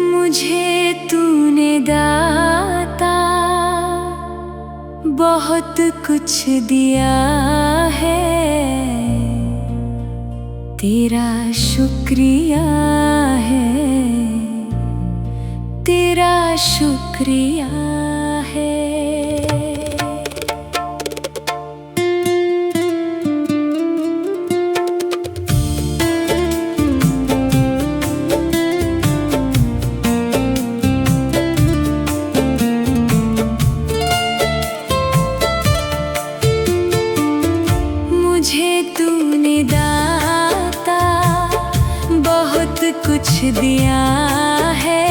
मुझे तूने दाता बहुत कुछ दिया है, तेरा शुक्रिया है, तेरा शुक्रिया है। मुझे तूने दाता बहुत कुछ दिया है,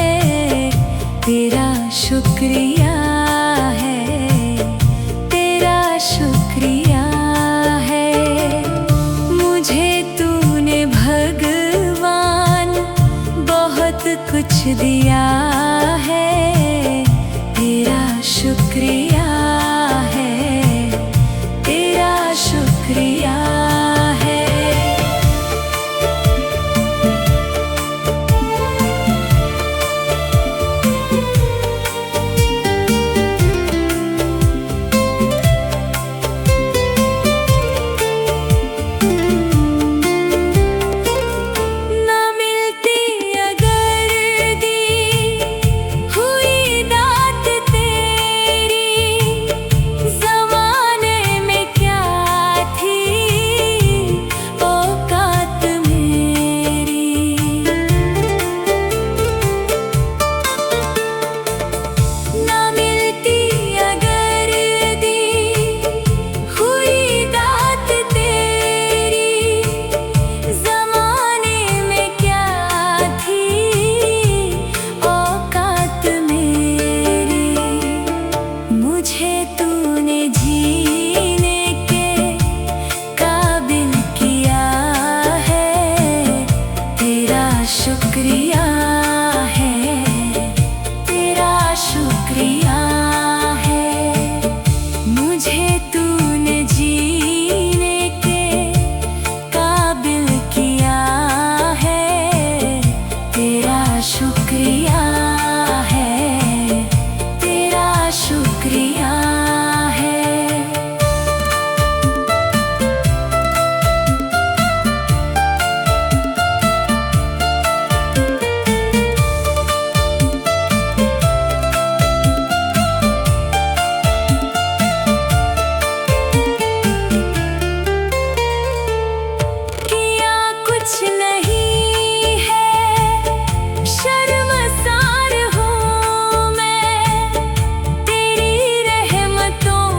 तेरा शुक्रिया है, तेरा शुक्रिया है। मुझे तूने भगवान बहुत कुछ दिया है, तेरा शुक्रिया है, तेरा शुक्रिया है। ना मिलती अगर दी हुई दात तेरी, ज़माने में क्या थी औकात मेरी। ना मिलती अगर दी हुई दात तेरी, ज़माने में क्या थी औकात मेरी। मुझे तूने जीने के काबिल किया है, तेरा शुक्रिया है, तेरा शुक्रिया है। मुझे तूने जीने के काबिल किया है, तेरा शुक्रिया है, तेरा शुक्रिया है। किया कुछ नहीं है, शर्मसार हूँ मैं, तेरी रहमतों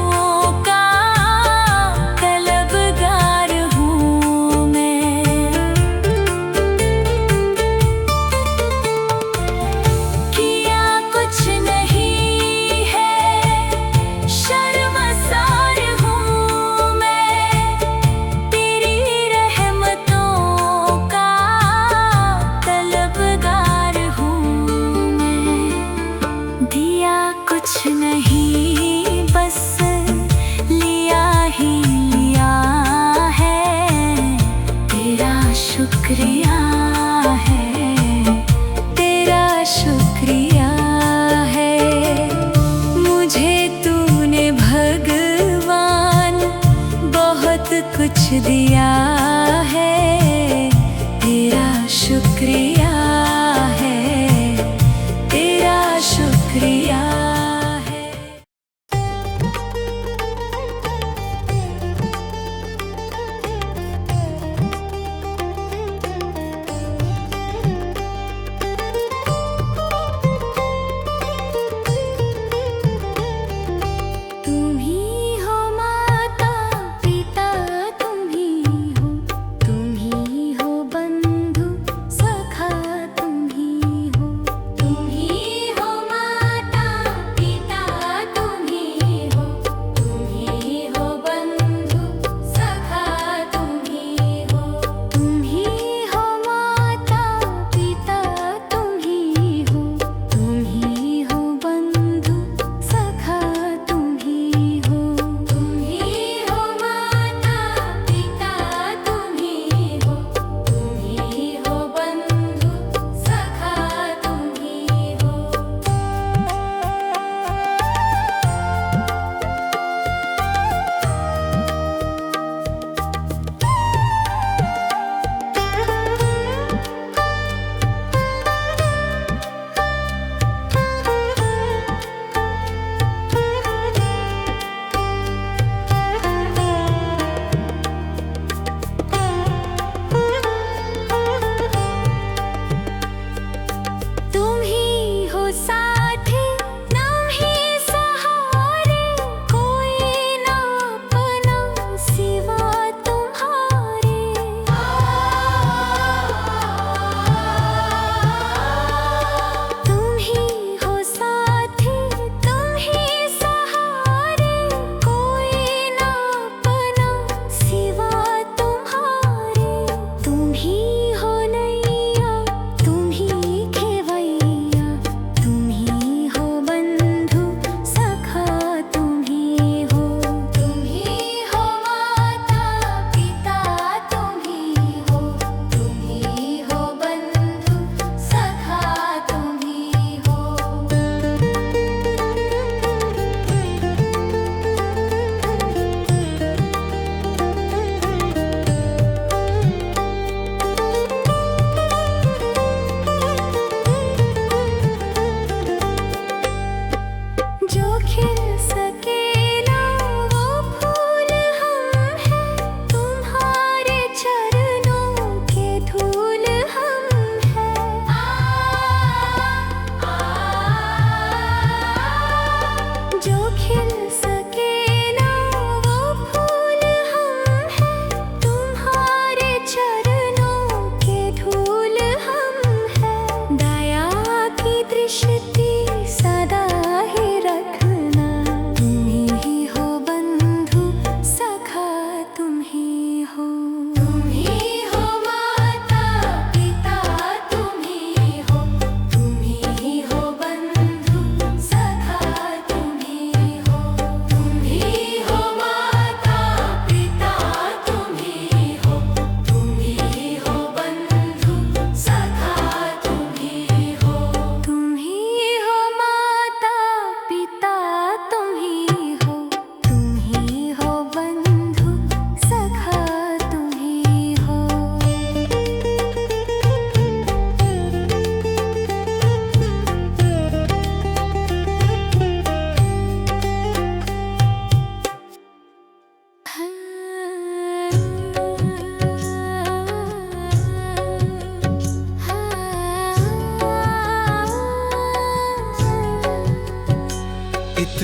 का तलबगार हूँ मैं। किया कुछ नहीं है, शर्मसार हूँ मैं, तेरी रहमतों का तलबगार हूँ मैं। दिया कुछ नहीं, बस लिया ही लिया है, तेरा शुक्रिया है, तेरा शुक्रिया है। मुझे तूने भगवान बहुत कुछ दिया है, तेरा शुक्रिया है, तेरा शुक्रिया है। तुम ही हो माता पिता, तुम ही हो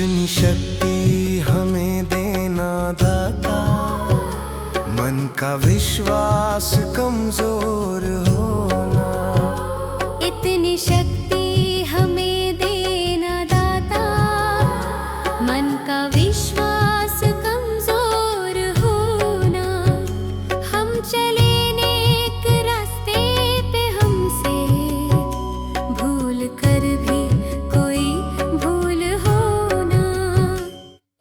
इतनी शक्ति हमें देना दाता, मन का विश्वास कमजोर होना। इतनी शक्ति हमें देना दाता, मन का विश्वास कमजोर होना। हम चले नेक रास्ते पे, हमसे भूल कर भी कोई भूल होना।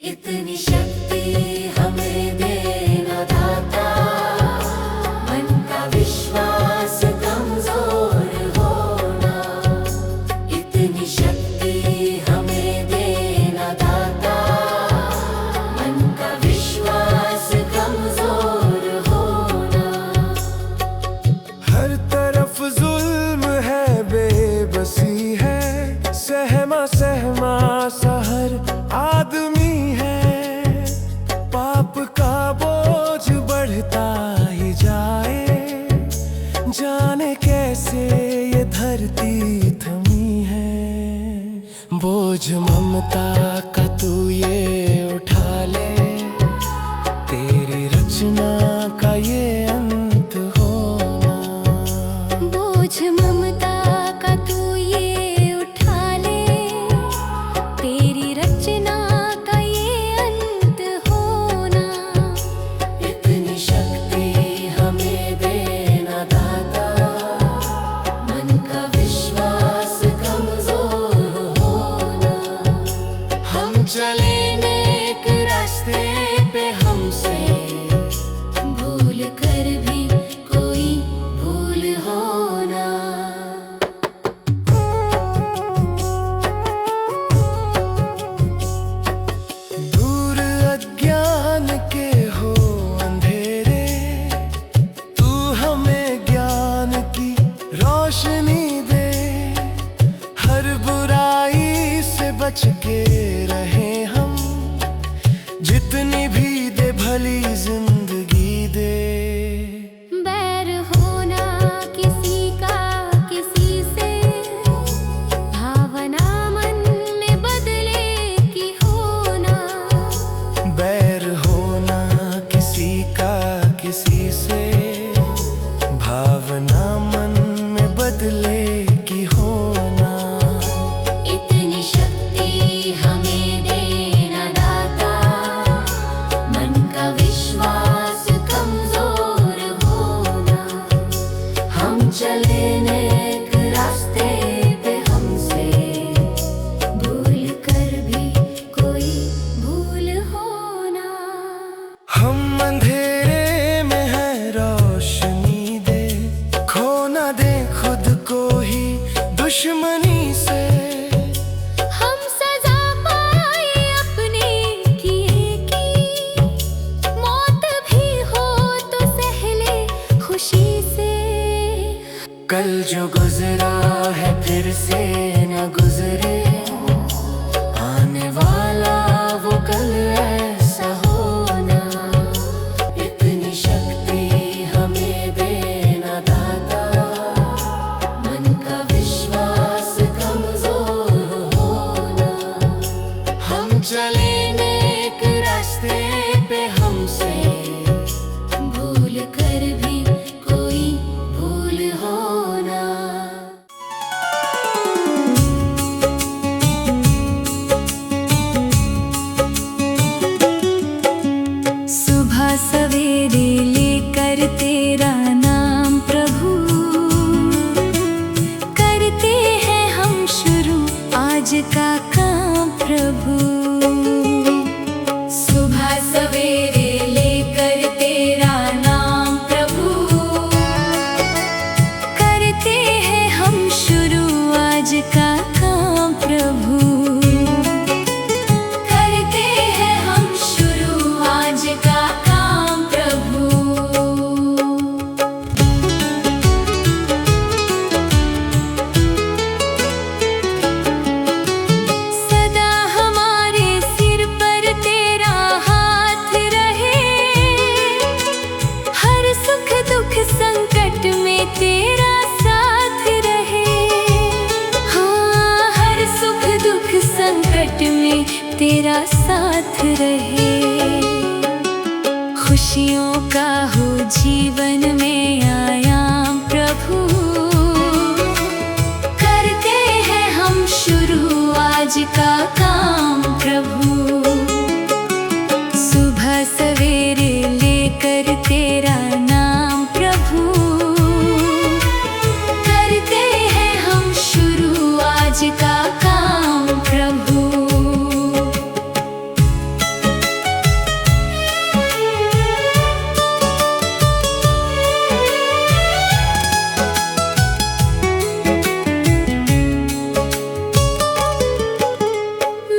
इतनी शक्ति हमें देना दाता, मन का विश्वास कमजोर होना। इतनी शक्ति हमें देना दाता, मन का विश्वास कमजोर होना। हर तरफ जुल्म है, बेबसी है, सहमा सहमा सा हर आदमी है। पाप का बोझ बढ़ता ही जाए, जाने कैसे ये धरती थमी है। बोझ ममता का तू ये उठा ले, तेरी रचना का ये अंत होना। बोझ ममता का तू ये उठा ले, तेरी रचना का ये अंत होना। इतनी शक्ति हमें देना दाता, मन का विश्वास कमजोर होना। हम चले नेक रास्ते पे, हमसे भूल कर भी कोई भूल होना। दूर अज्ञान के हो अंधेरे, तू हमें ज्ञान की रोशनी दे। हर बुराई से बच के रहे हम, जितनी भी दे भली जिंदगी दे। बैर होना किसी का किसी से, भावना मन में बदले की होना। बैर होना किसी का किसी से, भावना मन में बदले की होना। इतनी शक्ति हमें देना दाता, मन का विश्वास कमजोर होना। हम चले नेक रास्ते पे, हमसे भूल कर भी कोई भूल होना। हम अंधेरे में है, रोशनी दे। खो ना दे खुद को ही दुश्मनी से। हम सजा पाए अपने किए की, मौत भी हो तो सह ले खुशी से। कल जो गुजरा है फिर से न गुजरे, आने वाला वो कल ऐसा होना। इतनी शक्ति हमें देना दाता, मन का विश्वास कमजोर होना। हम चले नेक रास्ते पे, हमसे भूल कर भी कोई भूल होना। सुबह सवेरे लेकर तेरा नाम प्रभु, करते हैं हम शुरू आज का काम प्रभु। सुबह सवेरे लेकर तेरा नाम प्रभु, करते हैं हम शुरू आज का काम प्रभु। करते हैं हम शुरू आज का काम प्रभु। सदा हमारे तेरा साथ रहे। खुशियों का हो जीवन में आयाम प्रभु, करते हैं हम शुरू आज का काम प्रभु। सुबह सवेरे लेकर तेरा नाम प्रभु, करते हैं हम शुरू आज का काम प्रभु।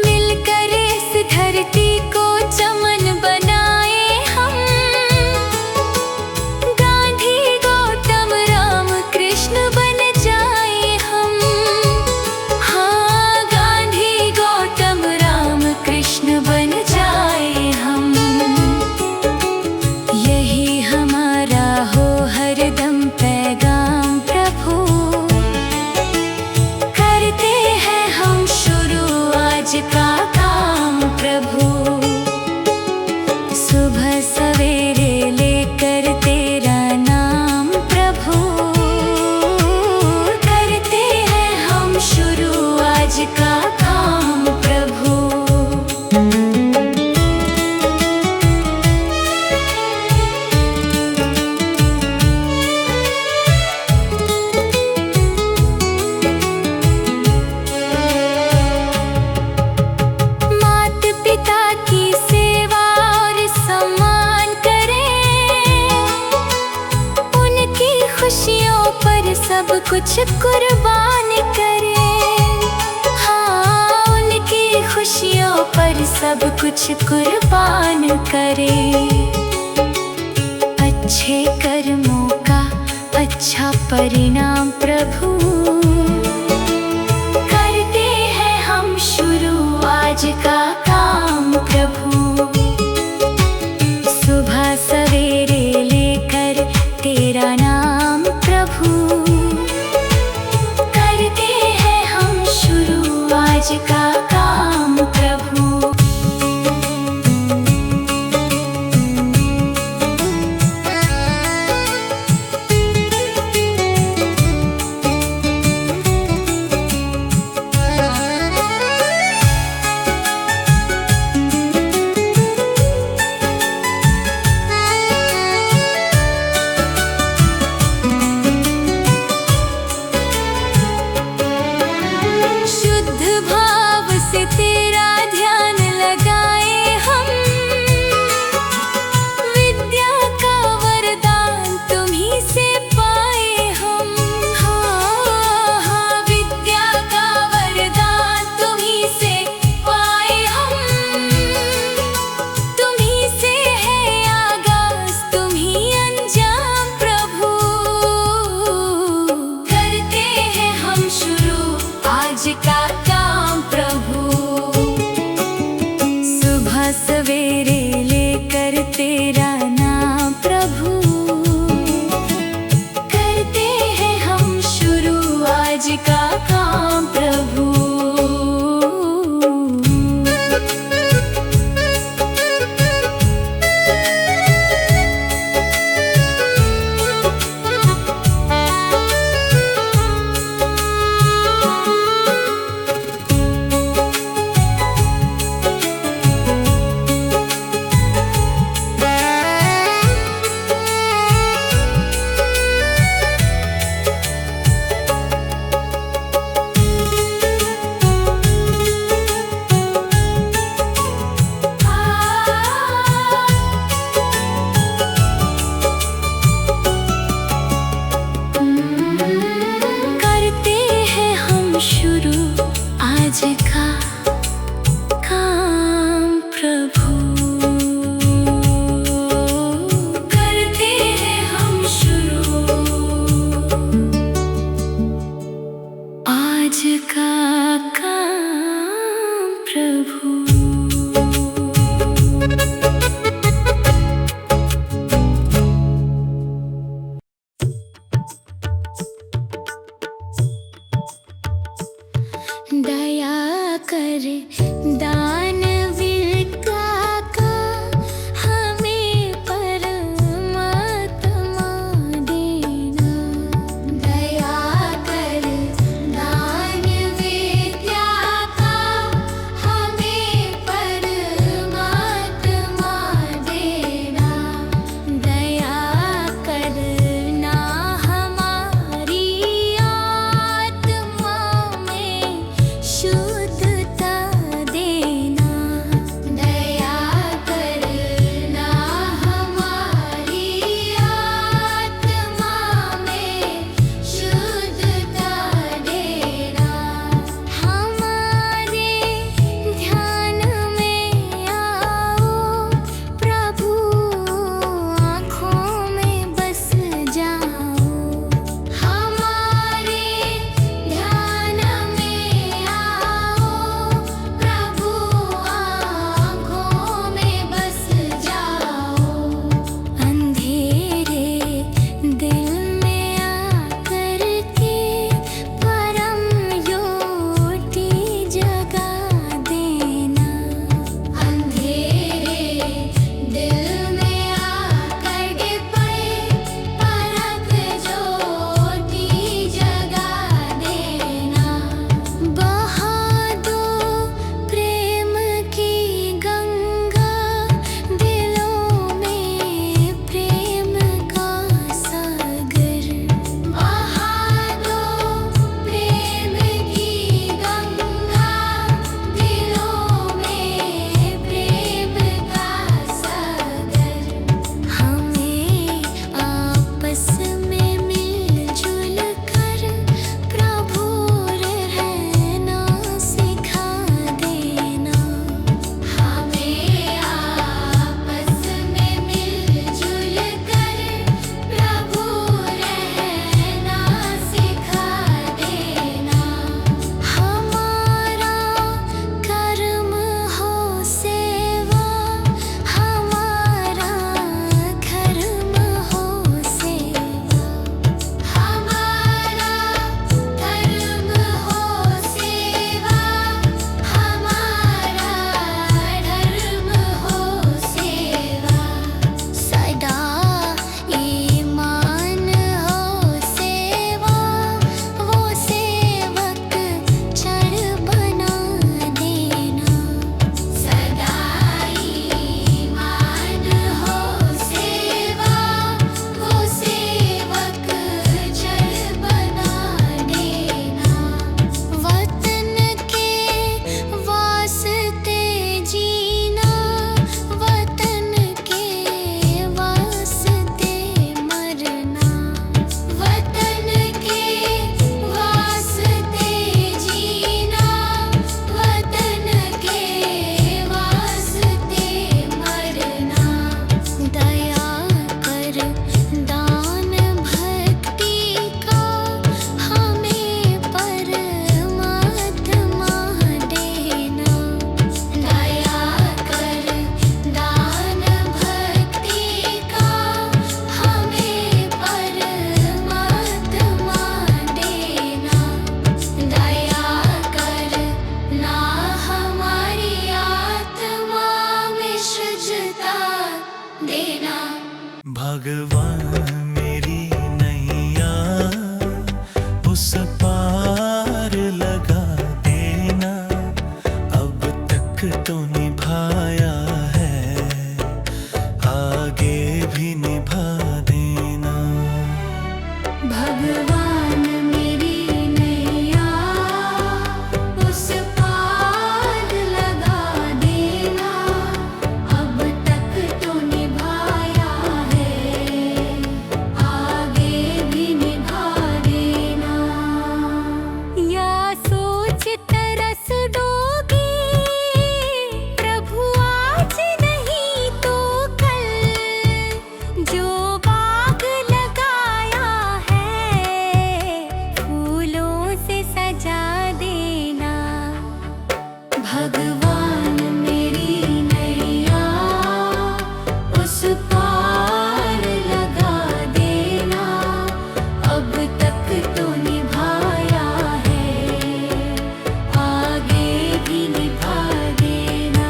मिलकर इस धरती को चमन बनाए हम, गांधी गौतम राम कृष्ण बन जाए हम। हाँ, गांधी गौतम राम कृष्ण बन जाए हम। यही हमारा हो हरदम पैगाम प्रभु, करते हैं हम शुरू आज का काम प्रभु। सुबह सवेरे लेकर तेरा नाम प्रभु, करते हैं हम शुरू आज का काम प्रभु। मात पिता की सेवा और सम्मान करें, उनकी खुशियों पर सब कुछ कुर्बान करें। हाँ, उनकी खुशियों पर सब कुछ कुर्बान करें। अच्छे कर्मों का अच्छा परिणाम प्रभु, करते हैं हम शुरू आज का काम प्रभु। सुबह सवेरे लेकर तेरा नाम प्रभु, करते हैं हम शुरू आज का काम प्रभु। शुद्ध भाव से तेरा ध्यान लगाए हम, विद्या का वरदान तुम्हीं से पाए हम। हाँ, हाँ, विद्या का वरदान तुम्हीं से पाए हम। तुम्हीं से है आगाज, तुम्हीं अंजाम प्रभु, करते हैं हम शुरू आज का काम प्रभु। सुबह सवेरे लेकर तेरा नाम प्रभु, करते हैं हम शुरू आज का काम प्रभु। करते हैं हम शुरू आज का काम प्रभु, करते हैं हम शुरू आज का काम प्रभु। दया कर दान पार लगा देना, अब तक तो निभाया है, आगे भी निभा देना। भगवान मेरी नैया उस पार लगा देना, अब तक तो निभाया है, आगे भी निभा देना। या सोच तरस दोगे प्रभु आज नहीं तो कल, जो बाग लगाया है फूलों से सजा देना। भगवान मेरी नैया उस पार लगा देना, अब तक तो निभाया है, आगे भी निभा देना।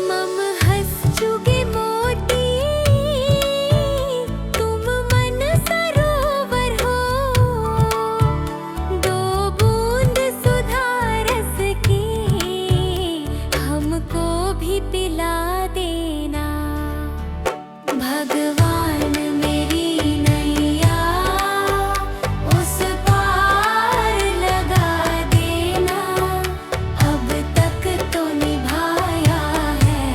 मम हंस चुगे मोती तुम मन सरोवर हो, दो बूंद सुधा रस की हमको भी पिला देना। भगवान मेरी नैया उस पार लगा देना, अब तक तो निभाया है,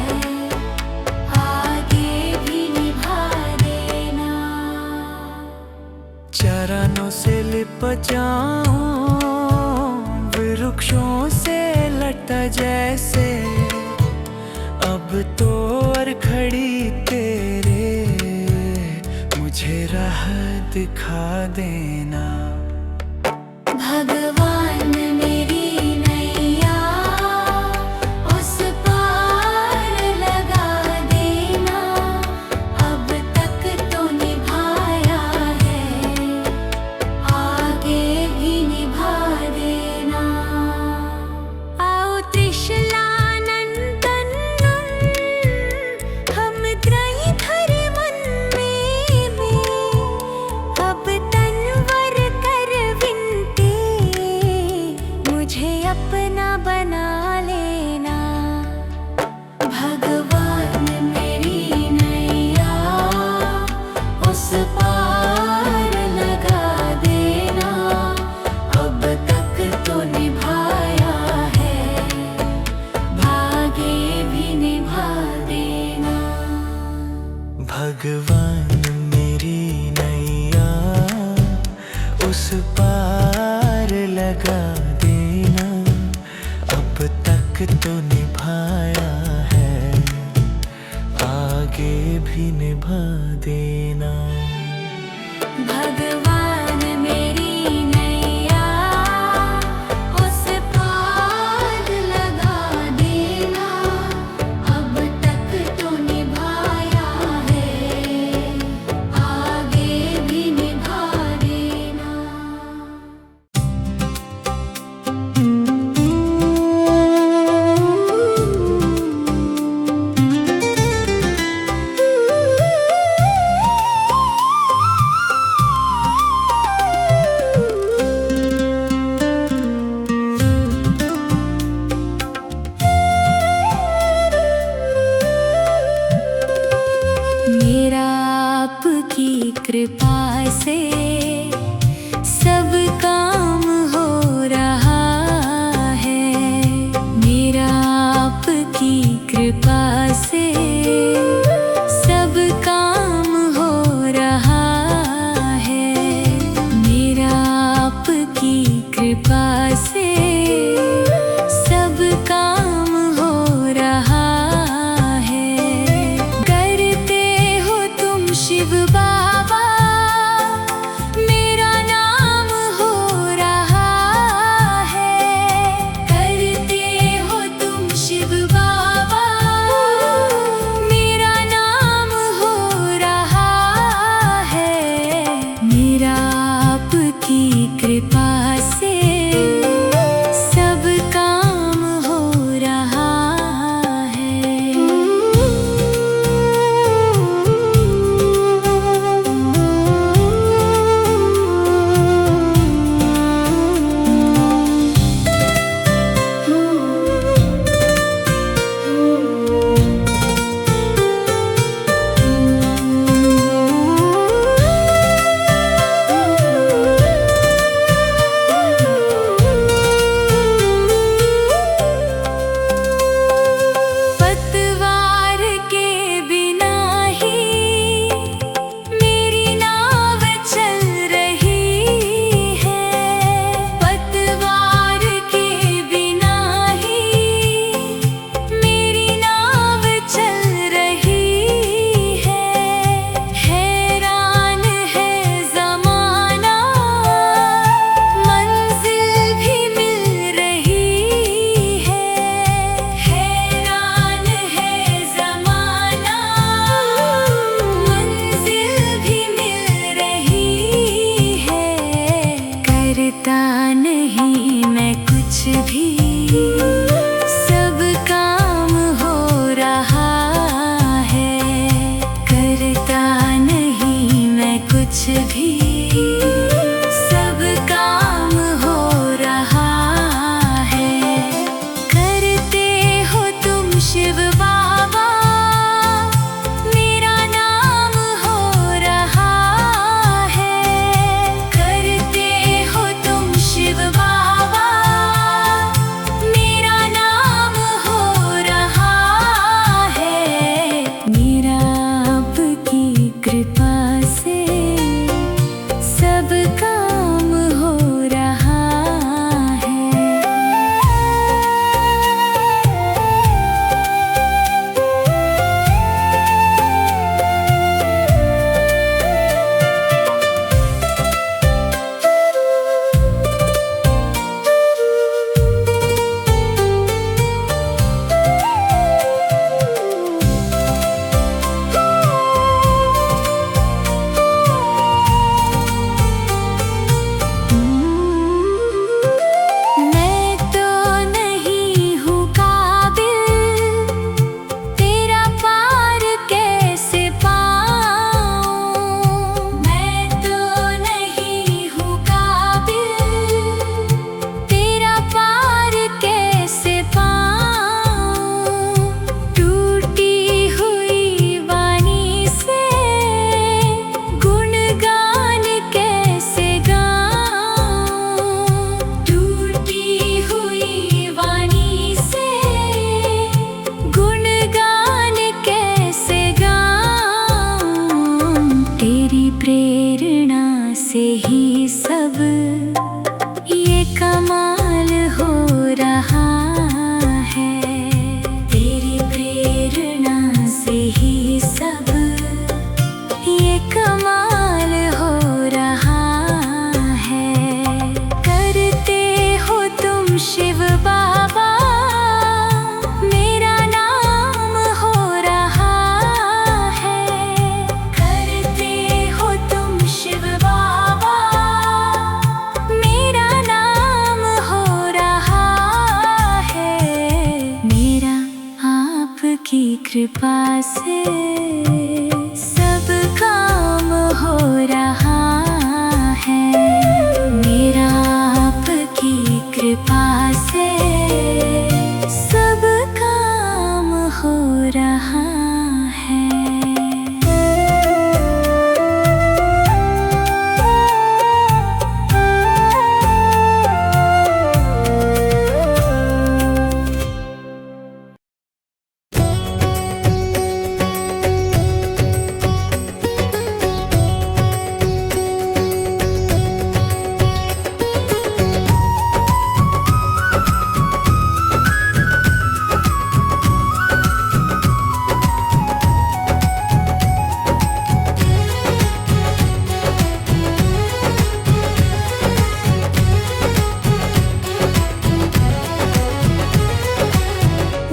आगे भी निभा देना। चरणों से लिप जाऊं वृक्षों से लटा जैसे, अब तो और खड़ी तेरे मुझे राह दिखा देना। भगवान मेरी नैया उस पार लगा देना, अब तक तो निभाया है, आगे भी निभा देना। आओ त्रिशलानंदन हम त्रयी धर मन में, अब तनवर कर विनती मुझे अपना बना लेना। भगवान मेरी नैया उस पार लगा देना, अब तक तो निभाया है, आगे भी निभा देना। भगवान मेरी नैया उस पार लगा देना, अब तक तो निभाया है, आगे भी निभा देना। भगवान मेरी नैया उस पार लगा देना, अब तक तो निभाया है, आगे भी निभा देना। कृपा से सब काम हो रहा है। मेरा आपकी कृपा से सब काम हो रहा है।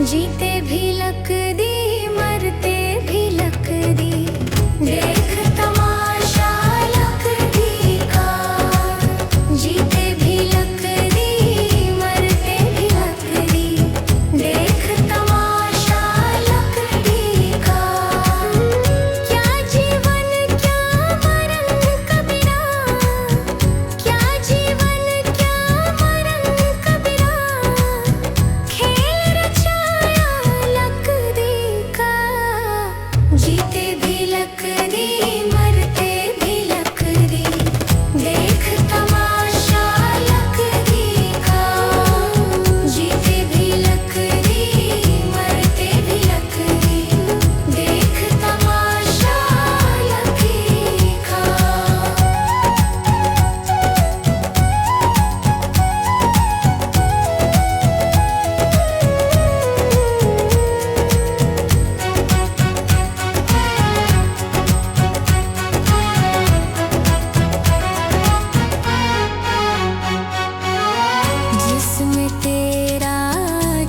जीते भी लक दी, मरते भी लक दी, देख तमाशा लकड़ी का। जीते भी लक दी, मरते भी लक दी, देख तमाशा लकड़ी का। क्या जीवन क्या मरण कबीरा, क्या जीवन क्या मरण कबीरा, खेल रचाया लकड़ी का। जीते भी लकड़ी, मरते भी लकड़ी, देख तमाशा लकड़ी का। जीते भी लकड़ी, मरते भी लकड़ी, देख तमाशा लकड़ी का। जिसमें तेरा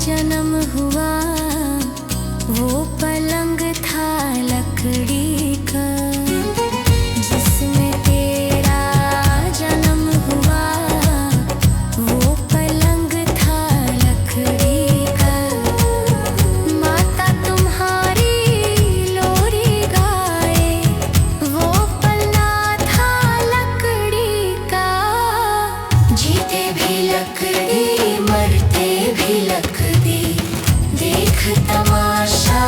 जन्म हुआ वो पलंग था लकड़ी का। जिसमें तेरा जन्म हुआ वो पलंग था लकड़ी का। माता तुम्हारी लोरी गाए वो पलना था लकड़ी का। जीते भी लकड़ी, मरते भी लकड़ी, देख तमाशा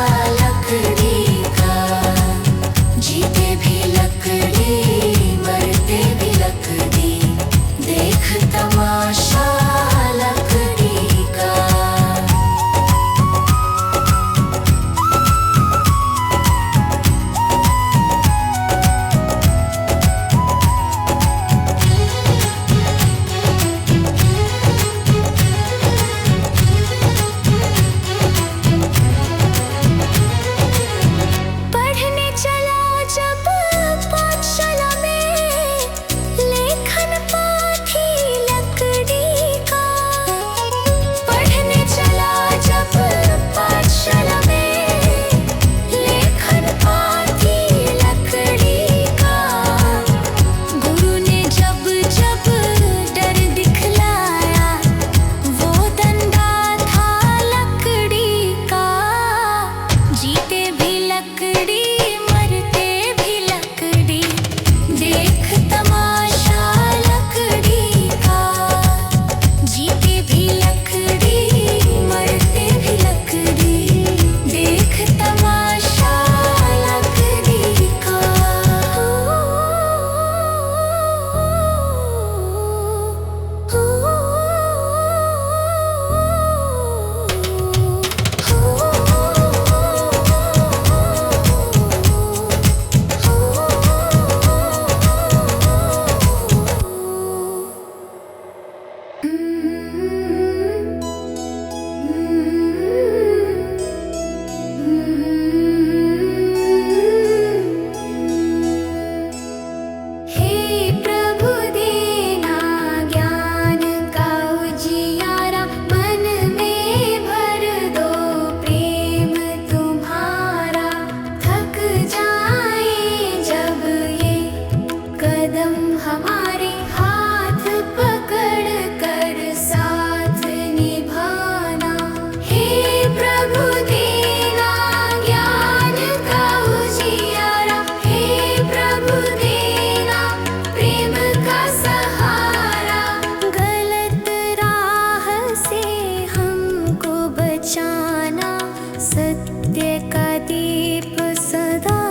सत्य का दीप सदा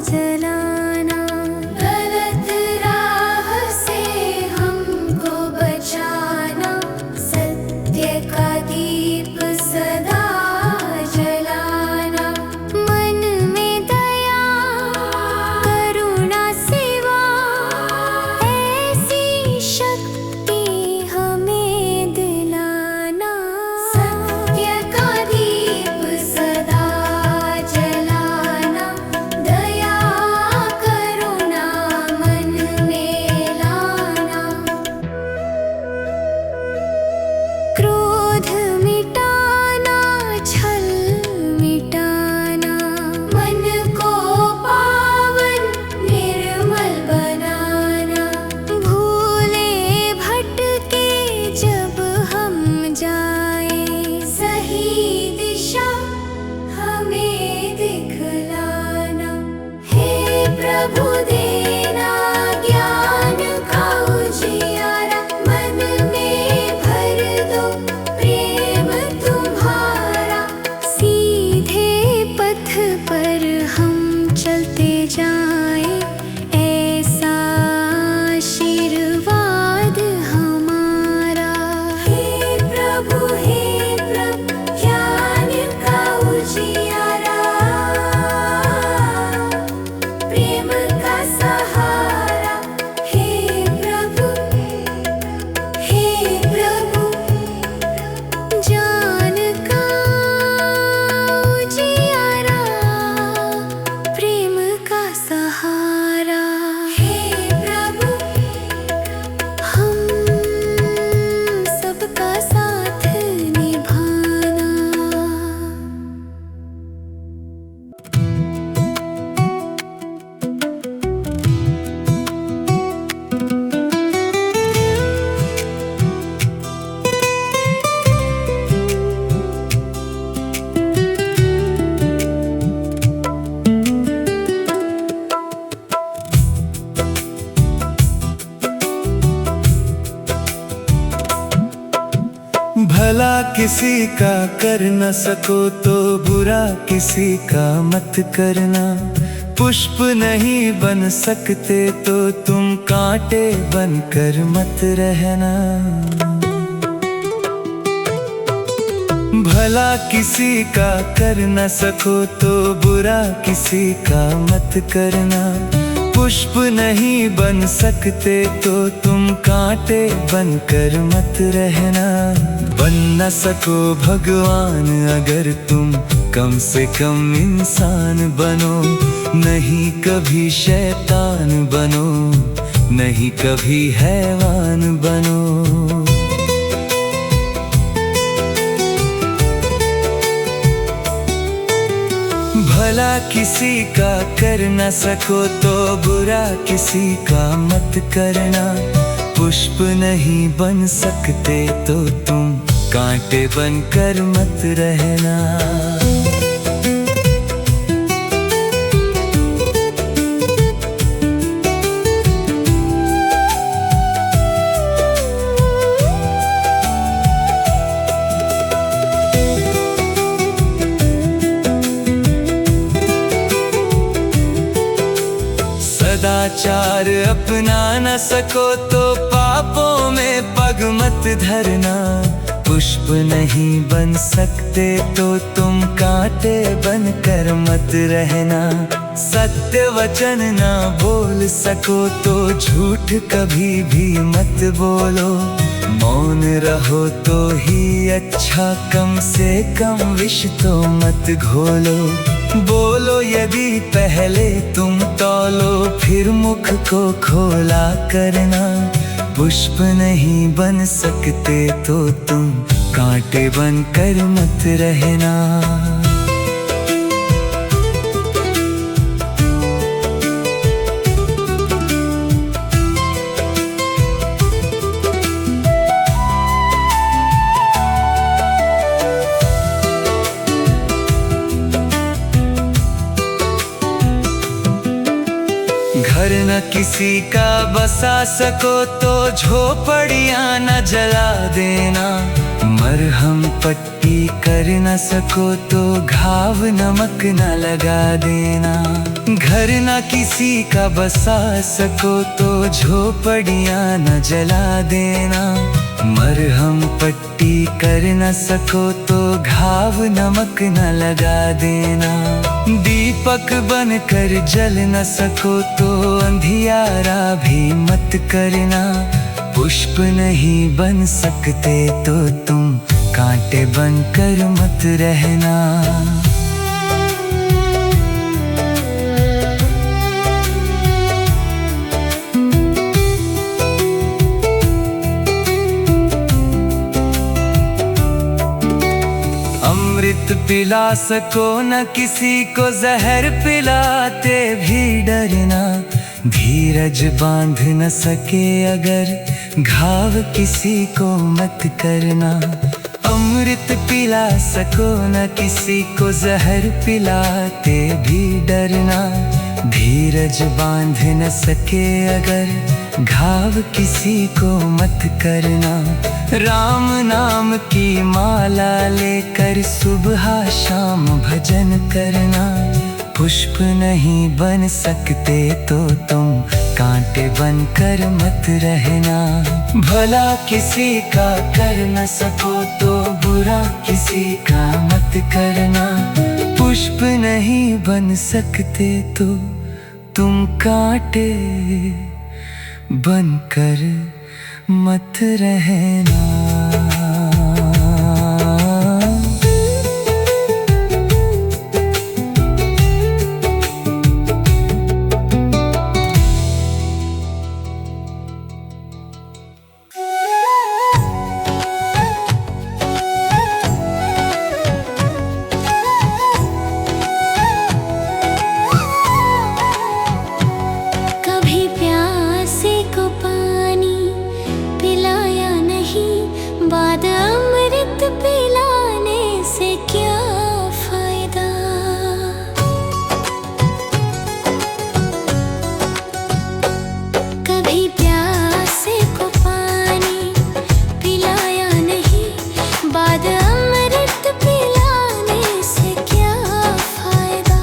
जलाना। गलत राह से हमको बचाना, सत्य का दीप सदा जलाना। मन में दया करुणा सिवा ऐसी शक्ति हमें दिलाना। सत्य का दीप सदा जलाना, दया करुणा मन में लाना। क्रोध मिटाना, छल मिटाना, मन को पावन निर्मल बनाना। भूले भटके जब हम जाए, सही दिशा हमें दिखलाना। हे प्रभु देना ज्ञान का उजियारा, मन में भर दो प्रेम तुम्हारा। सीधे पथ पर हम चलते जाए, ऐसा आशीर्वाद हमारा। हे प्रभु ज्ञान का उजियारा, प्रेम का सहारा। हे प्रभु जान का उजियारा, प्रेम का सहारा। हे प्रभु हम सबका साथ निभाना। भला किसी का कर न सको तो बुरा किसी का मत करना। पुष्प नहीं बन सकते तो तुम कांटे बनकर मत रहना। भला किसी का कर न सको तो बुरा किसी का मत करना। पुष्प नहीं बन सकते तो तुम कांटे बनकर मत रहना। बन न सको भगवान अगर तुम कम से कम इंसान बनो। नहीं कभी शैतान बनो, नहीं कभी हैवान बनो। भला किसी का कर न सको तो बुरा किसी का मत करना। पुष्प नहीं बन सकते तो तुम कांटे बनकर मत रहना। सदाचार अपना न सको तो पापों में पग मत धरना। पुष्प नहीं बन सकते तो तुम कांटे बनकर मत रहना। सत्य वचन ना बोल सको तो झूठ कभी भी मत बोलो। मौन रहो तो ही अच्छा, कम से कम विष तो मत घोलो। बोलो यदि पहले तुम तौलो, फिर मुख को खोला करना। पुष्प नहीं बन सकते तो तुम कांटे बनकर मत रहना। घर न किसी का बसा सको तो झोपड़ियां न जला देना। मरहम पट्टी पट्टी कर न सको तो घाव नमक न लगा देना। घर न किसी का बसा सको तो झोपड़ियाँ न जला देना। मरहम पट्टी कर न सको तो घाव नमक न लगा देना। दीपक बनकर जल न सको तो अंधियारा भी मत करना। पुष्प नहीं बन सकते तो तुम कांटे बनकर मत रहना। अमृत पिला सको न किसी को जहर पिलाते भी डरना। धीरज बांध न सके अगर घाव किसी को मत करना। अमृत पिला सको न किसी को जहर पिलाते भी डरना। धीरज बांध न सके अगर घाव किसी को मत करना। राम नाम की माला लेकर सुबह शाम भजन करना। पुष्प नहीं बन सकते तो तुम कांटे बनकर मत रहना। भला किसी का कर न सको तो बुरा किसी का मत करना। पुष्प नहीं बन सकते तो तुम कांटे बनकर मत रहना। बाद अमृत पिलाने से क्या फायदा। कभी प्यासे को पानी पिलाया नहीं, बाद अमृत पिलाने से क्या फायदा।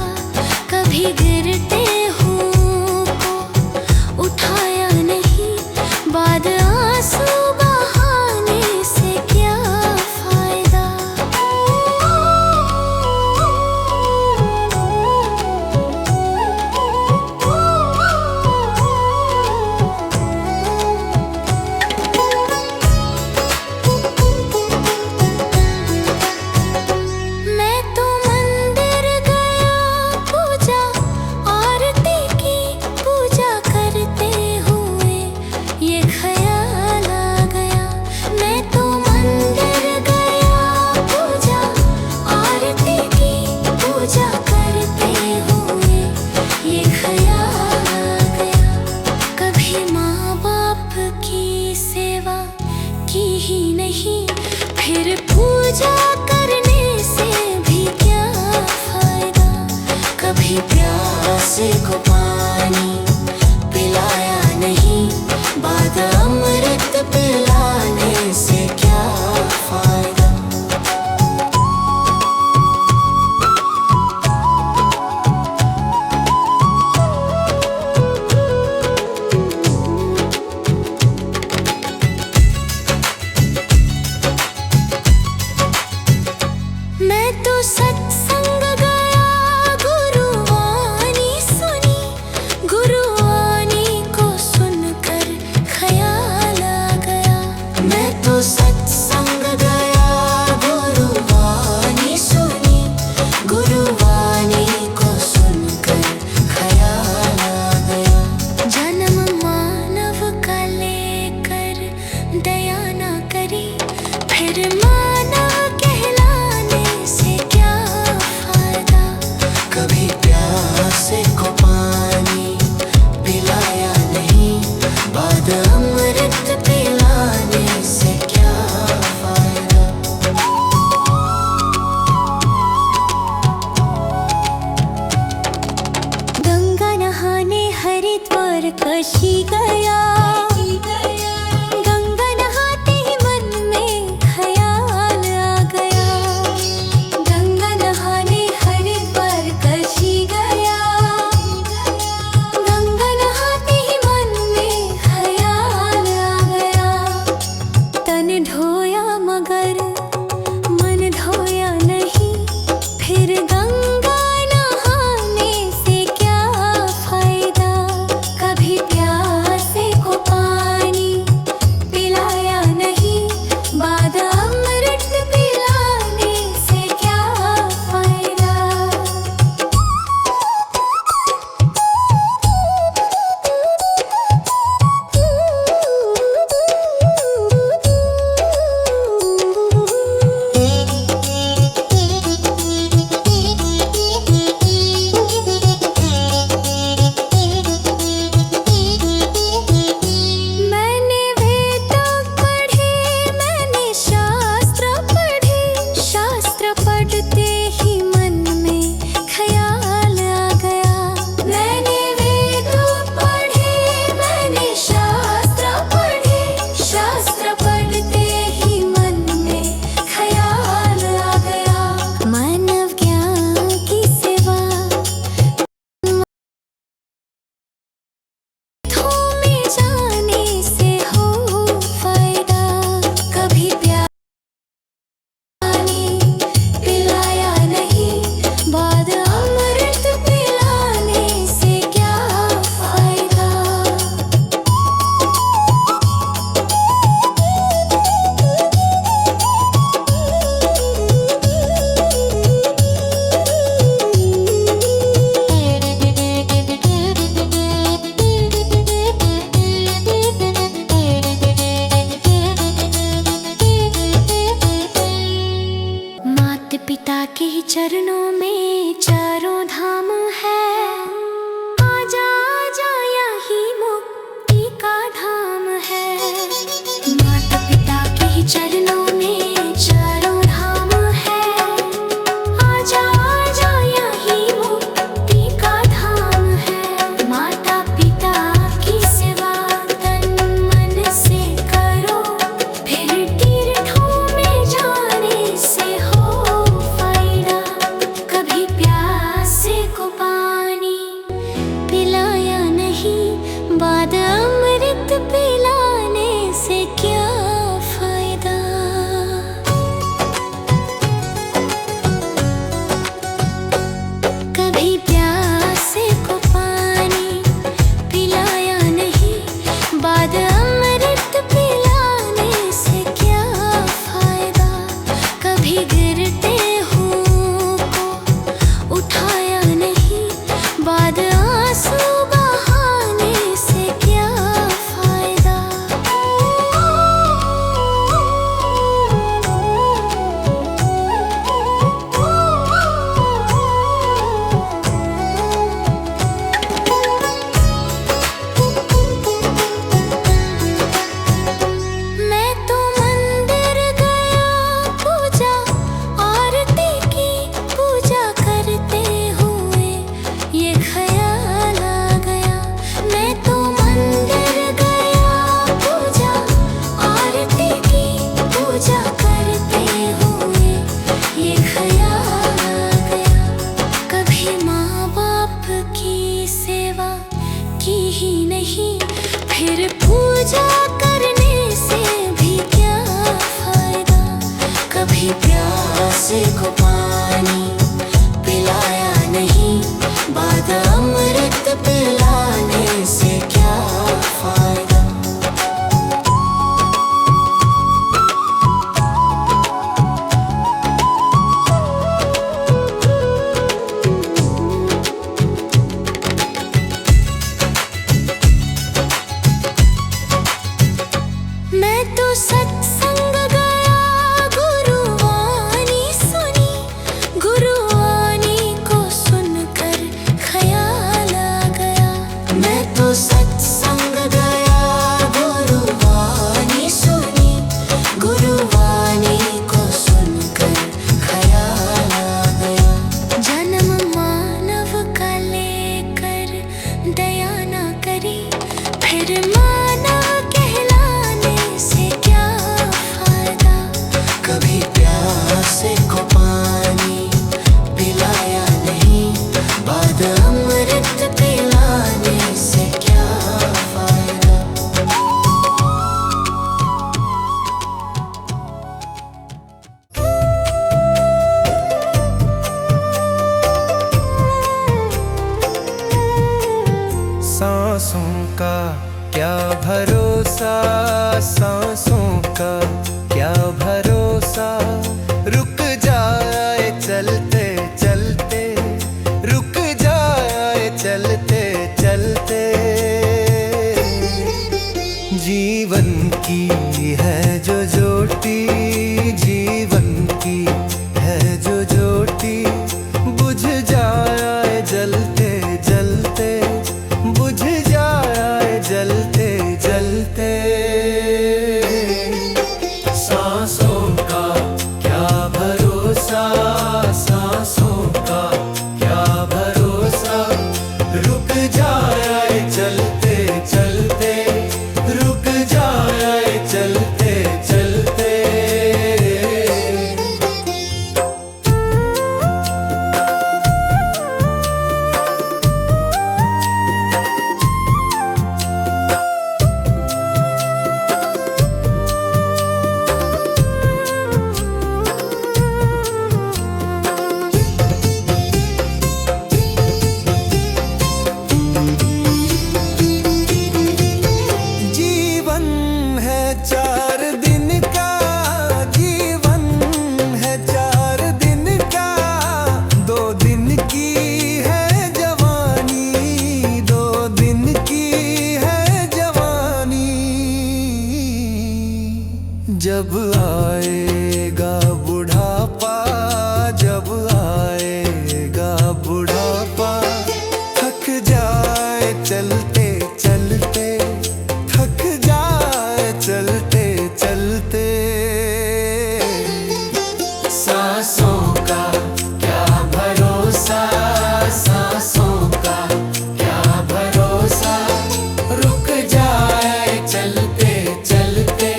कभी गिरते हुओं को उठाया नहीं, बाद आंसू फिर पूजा करने से भी क्या फायदा। कभी प्यासे को पानी पिलाया नहीं, बाद अमृत पिलाने से क्या फायदा। मैं तो सत्संग गया, गुरुवाणी सुनी, गुरुवाणी को सुनकर ख्याल आ गया। मैं तो सत्संग गया, गुरुवाणी सुनी, गुरुवाणी को सुनकर ख्याल आ गया। जन्म मानव का लेकर दया न करी, फिर मानव कहलाने से क्या पिता के ही चरणों में चारों धाम है। आजा आजा यही मुक्ति का धाम है। माता पिता के ही चरणों में चारों धाम है। आजा आजा यही मुक्ति का धाम है। माता पिता की सेवा तन मन से करो, फिर तीर्थों में जाने से हो फायदा। कभी प्यासे को पानी पिलाया नहीं, बाद अमृत पिलाने से क्या फायदा। कभी प्यासे को पानी पिलाया नहीं, बाद अमृत पिलाने से क्या फायदा। कभी गिरते हुओं को उठाया नहीं, बाद आंसू बहाने से क्या फायदा। मैं तो मंदिर गया, पूजा आरती की, पूजा करते हुए ये ख्याल आ गया। मैं तो मंदिर गया, पूजा आरती की, पूजा करते हुए ये ख्याल आ गया। कभी माँ बाप की सेवा की ही नहीं, फिर पूजा करने से भी क्या फायदा। कभी प्यासे को पानी पिलाया नहीं, बाद अमृत पिलाने से क्या फायदा। मैं तो सत्संग गया, गुरुवाणी सुनी, गुरुवाणी को सुनकर ख्याल आ गया। मैं तो सत्संग गया, गुरुवाणी सुनी, गुरुवाणी को सुनकर ख्याल आ गया। जन्म मानव का लेकर दया ना करी, फिर मानव कहलाने से क्या फायदा। कभी प्यासे को पानी पिलाया नहीं, बाद अमृत पिलाने से क्या फायदा। सांसों का क्या भरोसा, सांसों का क्या भरोसा। रुक जाए चलते चलते, रुक जाए चलते चलते। जीवन की है जो ज्योति, जीवन की है जो ज्योति। बुझ जाए जलते जलते, बुझ जाए जलते जलते। सांसों का क्या भरोसा, सांसों का क्या भरोसा। रुक जाए चलते चलते, रुक जाए चलते चलते। कब आएगा बुढ़ापा। थक जाए चलते चलते, थक जाए चलते चलते। सांसों का क्या भरोसा, सांसों का क्या भरोसा। रुक जाए चलते चलते,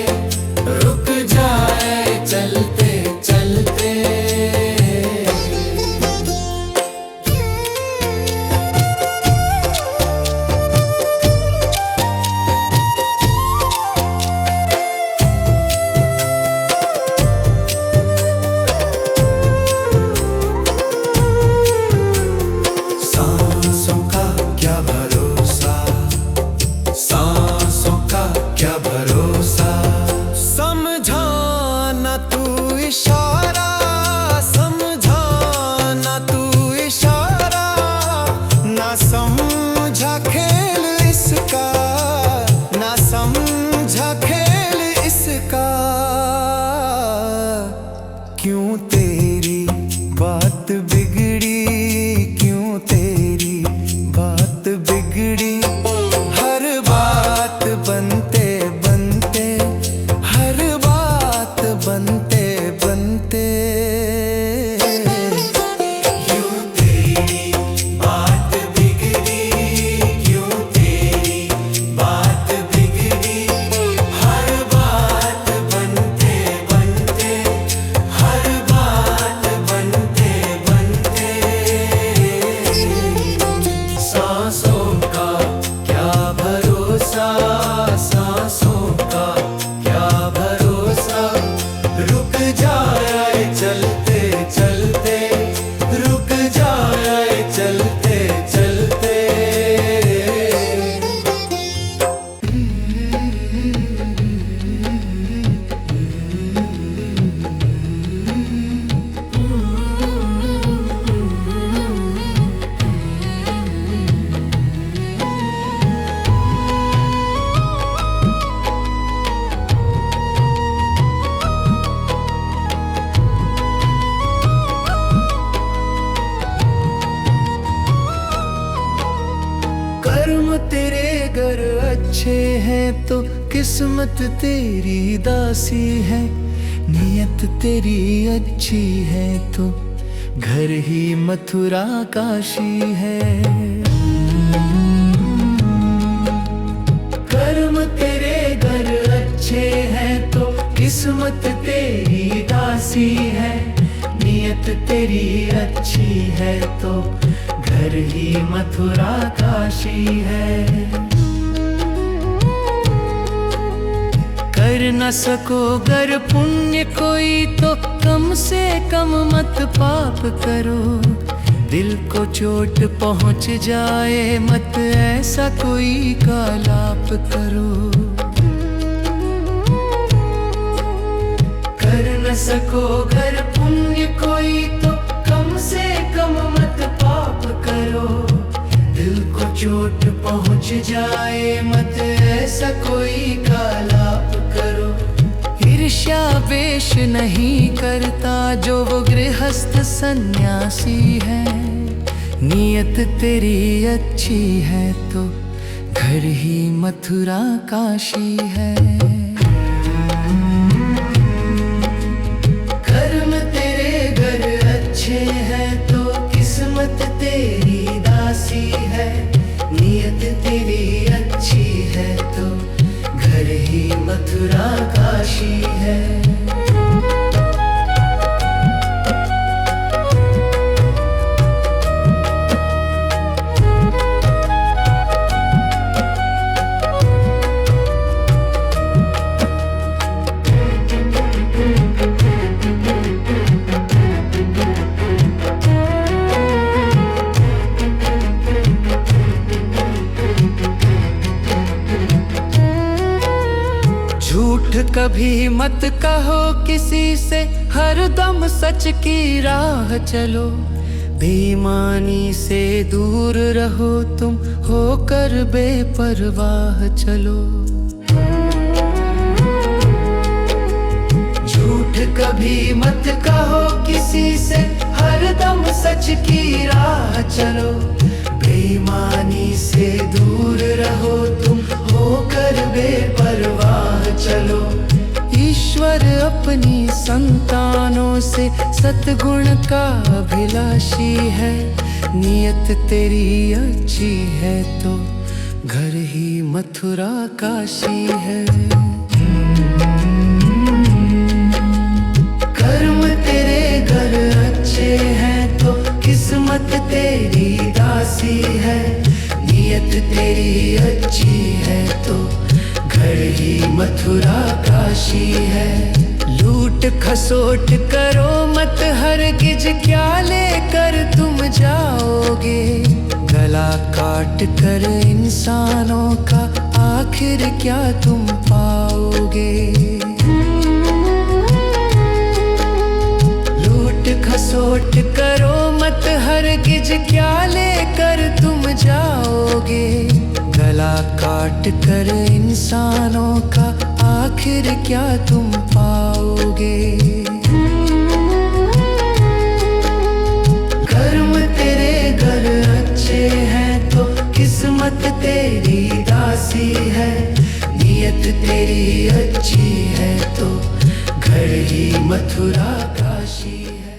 रुक जाए चलते चलते। सांसों का क्या भरोसा, सांसों का क्या भरोसा। समझा ना तू इशारा, समझा ना तू इशारा। ना समझा खेल इसका, ना समझा खेल इसका। क्यों तेरी बात बिगड़ी, क्यों तेरी बात बिगड़ी। हर बात बनते बनते, हर बात बनते बनते। क्यों तेरी बात बिगड़ी, क्यों तेरी बात बिगड़ी। हर बात बनते बनते, हर बात बनते बनते। सांसों का क्या भरोसा, सांसों का क्या भरोसा। रुक जाए चलते चलते, रुक जाए चलते चलते। कर्म तेरे घर अच्छे हैं तो किस्मत तेरी दासी है। नियत तेरी अच्छी है तो घर ही मथुरा काशी है। कर्म तेरे घर अच्छे हैं तो किस्मत तेरी दासी है। नियत तेरी अच्छी है तो घर ही मथुरा काशी है। कर न सको गर पुण्य कोई तो कम से कम मत पाप करो। दिल को चोट पहुंच जाए मत ऐसा कोई कालाप करो। कर न सको गर पुण्य कोई तो कम से कम मत पाप करो। दिल को चोट पहुंच जाए मत ऐसा कोई कालाप करो। ईर्ष्या वेश नहीं करता जो वो गृहस्थ सन्यासी है। नियत तेरी अच्छी है तो घर ही मथुरा काशी है। कर्म तेरे घर अच्छे हैं तो किस्मत तेरी दासी है। नियत तेरी अच्छी है तो घर ही मथुरा काशी है। झूठ कभी मत कहो किसी से, हर दम सच की राह चलो। बेईमानी से दूर रहो तुम, होकर बेपरवाह चलो। झूठ कभी मत कहो किसी से, हर सच की राह चलो, बेईमानी से दूर रहो तुम, होकर बेपरवाह चलो। ईश्वर अपनी संतानों से सतगुण का अभिलाषी है, नियत तेरी अच्छी है तो घर ही मथुरा काशी है। कर्म तेरे घर अच्छे हैं तो किस्मत तेरी दासी है, नियत तेरी अच्छी है तो घर ही मथुरा काशी है। लूट खसोट करो मत हरगिज, क्या लेकर तुम जाओगे, गला काट कर इंसानों का आखिर क्या तुम पाओगे। लूट खसोट करो मत हरगिज, क्या लेकर तुम जाओगे, गला काट कर इंसानों का आखिर क्या तुम पाओगे। कर्म तेरे घर अच्छे हैं तो किस्मत तेरी दासी है, नियत तेरी अच्छी है तो घर ही मथुरा काशी है।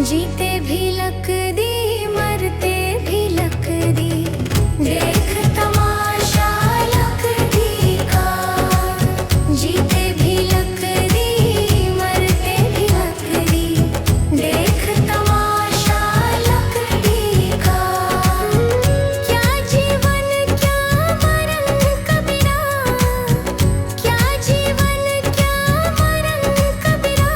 जीते भी लक दी, मरते भी लक दी, देख तमाशा लक दी का। जीते भी लक दी, मरते भी लक दी, देख तमाशा लक दी का। क्या जीवन क्या मरण कबीरा, क्या जीवन क्या मरण कबीरा,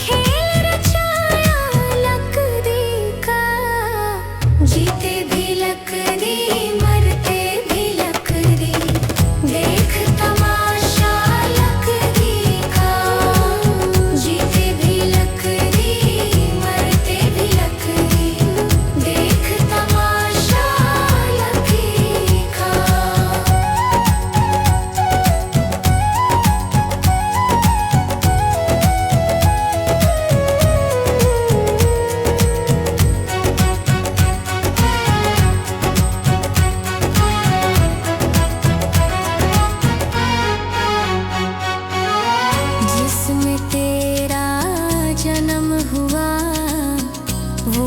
खेल रचाया लक दी का। जीते भी लक दी, मरते भी लक दी, देख तमाशा लक दी का। जीते भी लक दी, मरते भी लक दी, देख तमाशा लक दी का। जिसमें तेरा जन्म हुआ वो